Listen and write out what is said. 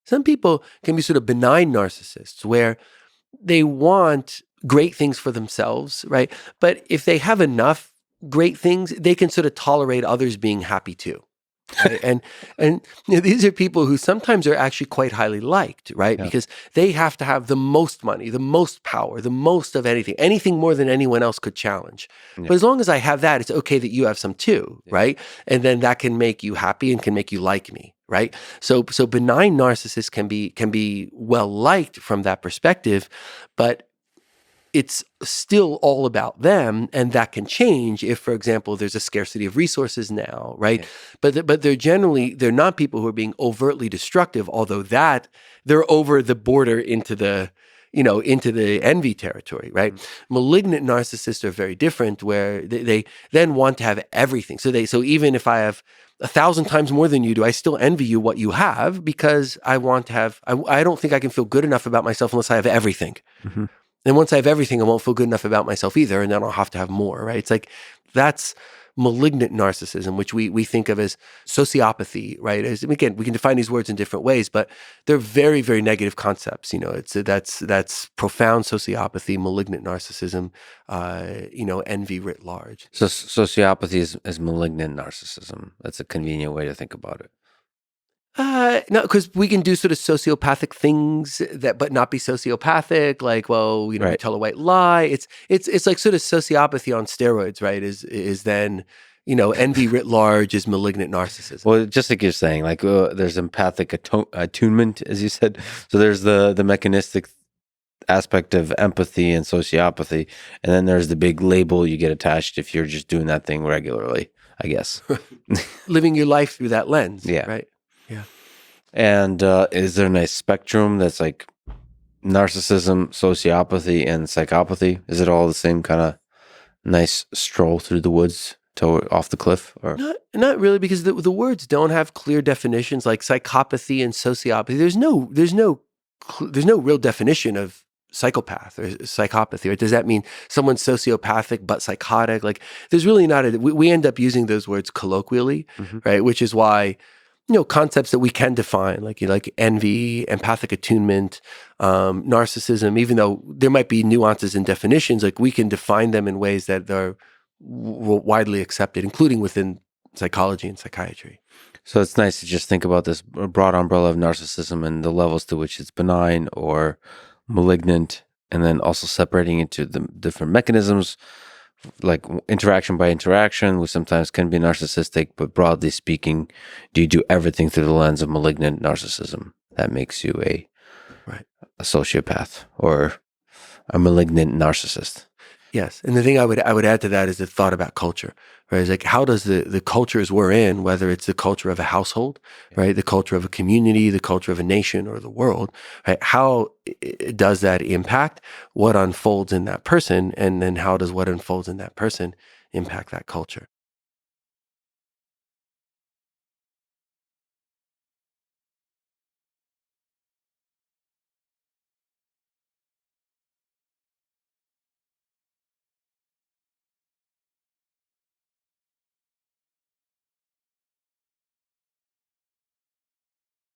Some people can be sort of benign narcissists where they want great things for themselves, right? But if they have enough great things, they can sort of tolerate others being happy too. Right. And these are people who sometimes are actually quite highly liked, right? Yeah. Because they have to have the most money, the most power, the most of anything more than anyone else could challenge. Yeah. But as long as I have that, it's okay that you have some too, right? And then that can make you happy and can make you like me, right? So benign narcissists can be well liked from that perspective, but it's still all about them, and that can change if, for example, there's a scarcity of resources now, right? Yeah. But they're not people who are being overtly destructive, although that they're over the border into the envy territory, right? Mm-hmm. Malignant narcissists are very different, where they then want to have everything. So even if I have 1,000 times more than you do, I still envy you what you have, because I want to have. I don't think I can feel good enough about myself unless I have everything. Mm-hmm. And once I have everything, I won't feel good enough about myself either, and then I'll have to have more, right? It's like that's malignant narcissism, which we think of as sociopathy, right? Again, we can define these words in different ways, but they're very, very negative concepts. That's profound sociopathy, malignant narcissism, envy writ large. So sociopathy is malignant narcissism. That's a convenient way to think about it. No, because we can do sort of sociopathic things but not be sociopathic. Like, well, Right. We tell a white lie. It's like sort of sociopathy on steroids, right? Is then, envy writ large is malignant narcissism. Well, just like you're saying, like there's empathic attunement, as you said. So there's the mechanistic aspect of empathy and sociopathy, and then there's the big label you get attached if you're just doing that thing regularly, I guess. Living your life through that lens. Yeah. Right. Yeah. And is there a nice spectrum that's like narcissism, sociopathy, and psychopathy? Is it all the same kind of nice stroll through the woods off the cliff? Or not really, because the words don't have clear definitions like psychopathy and sociopathy. There's no real definition of psychopath or psychopathy. Or does that mean someone's sociopathic but psychotic? Like, there's really not we end up using those words colloquially, mm-hmm. right? Which is why concepts that we can define, like envy, empathic attunement, narcissism, even though there might be nuances in definitions, like we can define them in ways that are widely accepted, including within psychology and psychiatry. So it's nice to just think about this broad umbrella of narcissism and the levels to which it's benign or malignant, and then also separating into the different mechanisms, like interaction by interaction, which sometimes can be narcissistic, but broadly speaking, do you do everything through the lens of malignant narcissism? That makes you a sociopath or a malignant narcissist. Yes. And the thing I would add to that is the thought about culture, right? It's like, how does the cultures we're in, whether it's the culture of a household, right? The culture of a community, the culture of a nation or the world, right? How does that impact what unfolds in that person? And then how does what unfolds in that person impact that culture?